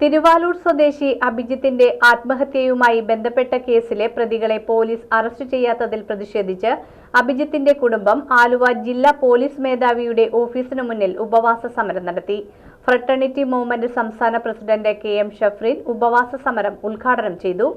തിരുവാലൂർ സ്വദേശി അഭിജിത്തിന്റെ ആത്മഹത്യയുമായി ബന്ധപ്പെട്ട കേസിലെ പ്രതികളെ പോലീസ് അറസ്റ്റ് ചെയ്യാത്തതിൽ പ്രതിഷേധിച്ച് അഭിജിത്തിന്റെ കുടുംബം ആലുവ ജില്ലാ പോലീസ് മേധാവിയുടെ ഓഫീസിനു മുന്നിൽ ഉപവാസ സമരം നടത്തി. ഫ്രട്ടേണിറ്റി മൂവ്മെന്റ് സംസ്ഥാന പ്രസിഡന്റ് KM ഷഫ്രീൻ ഉപവാസ സമരം ഉദ്ഘാടനം ചെയ്തു.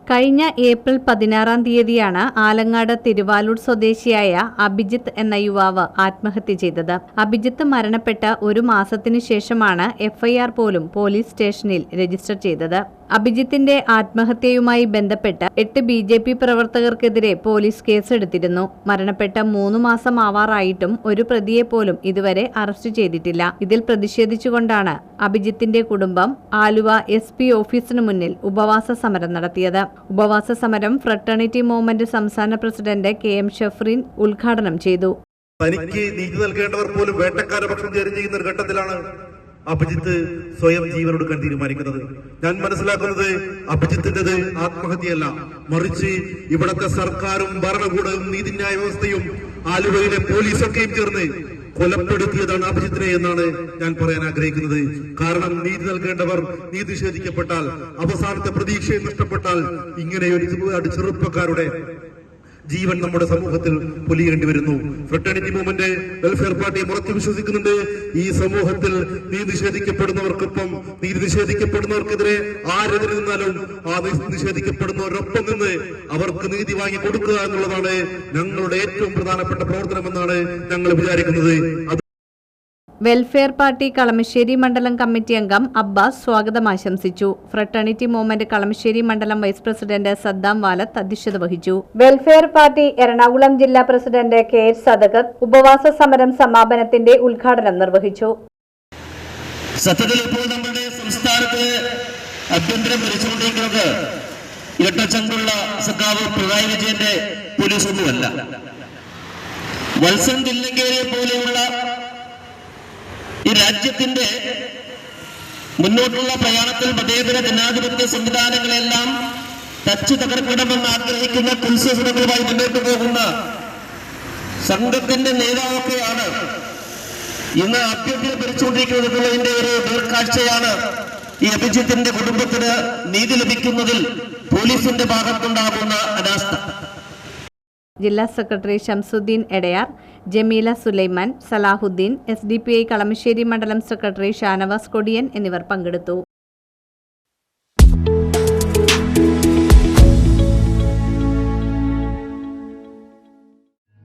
കഴിഞ്ഞ ഏപ്രിൽ 16-ാം തീയതിയാണ് ആലങ്ങാട് തിരുവാലൂർ സ്വദേശിയായ അഭിജിത്ത് എന്ന യുവാവ് ആത്മഹത്യ ചെയ്തത്. അഭിജിത്ത് മരണപ്പെട്ട ഒരു മാസത്തിനു ശേഷമാണ് FIR പോലും പോലീസ് സ്റ്റേഷനിൽ രജിസ്റ്റർ ചെയ്തത്. അഭിജിത്തിന്റെ ആത്മഹത്യയുമായി ബന്ധപ്പെട്ട് 8 BJP പ്രവർത്തകർക്കെതിരെ പോലീസ് കേസെടുത്തിരുന്നു. മരണപ്പെട്ട 3 മാസം ആവാറായിട്ടും ഒരു പ്രതിയെ പോലും ഇതുവരെ അറസ്റ്റ് ചെയ്തിട്ടില്ല. ഇതിൽ പ്രതിഷേധിച്ചുകൊണ്ടാണ് അഭിജിത്തിന്റെ കുടുംബം ആലുവ SP ഓഫീസിനു മുന്നിൽ ഉപവാസ സമരം നടത്തിയത്. ഉപവാസ സമരം ഫ്രട്ടേണിറ്റി മൂവ്മെന്റ് സംസ്ഥാന പ്രസിഡന്റ് KM ഷഫ്രീൻ ഉദ്ഘാടനം ചെയ്തു. തനിക്ക് നീതി നൽകേണ്ടവർ പോലും വേട്ടക്കാരെ പക്ഷം ചെയ്യുന്ന ഒരു ഘട്ടത്തിലാണ് അഭിജിത്ത് സ്വയം ജീവനൊടുക്കാൻ തീരുമാനിക്കുന്നത്. ഞാൻ മനസ്സിലാക്കുന്നത് അഭിജിത്തിന്റേത് ആത്മഹത്യയല്ല, മറിച്ച് ഇവിടത്തെ സർക്കാരും ഭരണകൂടവും നീതിന്യായ വ്യവസ്ഥയും ആലുവയിലെ പോലീസൊക്കെയും ചേർന്ന് കൊലപ്പെടുത്തിയതാണ് അഭിജിത്തിനെ എന്നാണ് ഞാൻ പറയാൻ ആഗ്രഹിക്കുന്നത്. കാരണം നീതി നൽകേണ്ടവർ നീതി നിഷേധിക്കപ്പെട്ടാൽ, അവസാനത്തെ പ്രതീക്ഷയെ നഷ്ടപ്പെട്ടാൽ ഇങ്ങനെയൊരു ചെറുപ്പക്കാരുടെ ജീവൻ നമ്മുടെ സമൂഹത്തിൽ പൊലിയേണ്ടി വരുന്നു. ഫ്രട്ടേണിറ്റി മൂവ്മെന്റ് വെൽഫെയർ പാർട്ടി ഉറച്ചു വിശ്വസിക്കുന്നുണ്ട്, ഈ സമൂഹത്തിൽ നീതി നിഷേധിക്കപ്പെടുന്നവർക്കൊപ്പം, നീതി നിഷേധിക്കപ്പെടുന്നവർക്കെതിരെ ആരെതിരെ നിന്നാലും ആ നിഷേധിക്കപ്പെടുന്നവരൊപ്പം നിന്ന് അവർക്ക് നീതി വാങ്ങി കൊടുക്കുക എന്നുള്ളതാണ് ഞങ്ങളുടെ ഏറ്റവും പ്രധാനപ്പെട്ട പ്രവർത്തനമെന്നാണ് ഞങ്ങൾ വിചാരിക്കുന്നത്. വെൽഫെയർ പാർട്ടി കളമശ്ശേരി മണ്ഡലം കമ്മിറ്റി അംഗം അബ്ബാസ് സ്വാഗതം ആശംസിച്ചു. ഫ്രട്ടേണിറ്റി മൂവ്മെന്റ് കളമശ്ശേരി മണ്ഡലം വൈസ് പ്രസിഡന്റ് സദ്ദാം വാലത്ത് അധ്യക്ഷത വഹിച്ചു. വെൽഫെയർ പാർട്ടി എറണാകുളം ജില്ലാ പ്രസിഡന്റ് KH സദഖത്ത് ഉപവാസ സമരം സമാപനത്തിന്റെ ഉദ്ഘാടനം നിർവഹിച്ചു. സത്യത്തിൽ ഇപ്പോൾ നമ്മുടെ സംസ്ഥാനത്ത് ആഭ്യന്തരം ഭരിച്ചുകൊണ്ടിരിക്കുന്നത് ഇരട്ടച്ചങ്കുള്ള സഖാവ് പിണറായി വിജയന്റെ പോലീസൊന്നുമല്ല. വത്സൻ തില്ലങ്കേരിയെ പോലെയുള്ള ഈ രാജ്യത്തിന്റെ മുന്നോട്ടുള്ള പ്രയാണത്തിൽ മതേതര ജനാധിപത്യ സംവിധാനങ്ങളെല്ലാം തച്ചു തകർക്കണമെന്ന് ആഗ്രഹിക്കുന്ന കുൽസിതങ്ങളുമായി മുന്നോട്ട് പോകുന്ന സംഘത്തിന്റെ നേതാവൊക്കെയാണ് ഇന്ന് ആഭ്യന്തരം ഭരിച്ചുകൊണ്ടിരിക്കുന്നതിന്റെ ഒരു നേർക്കാഴ്ചയാണ് ഈ അഭിജിത്തിന്റെ കുടുംബത്തിന് നീതി ലഭിക്കുന്നതിൽ പോലീസിന്റെ ഭാഗത്തുണ്ടാകുന്ന അനാസ്ഥ. ജില്ലാ സെക്രട്ടറി ഷംസുദ്ദീൻ എടയാർ, ജമീല സുലൈമാൻ, സലാഹുദ്ദീൻ, SDPI കളമശ്ശേരി മണ്ഡലം സെക്രട്ടറി ഷാനവാസ് കൊടിയൻ എന്നിവർ പങ്കെടുത്തു.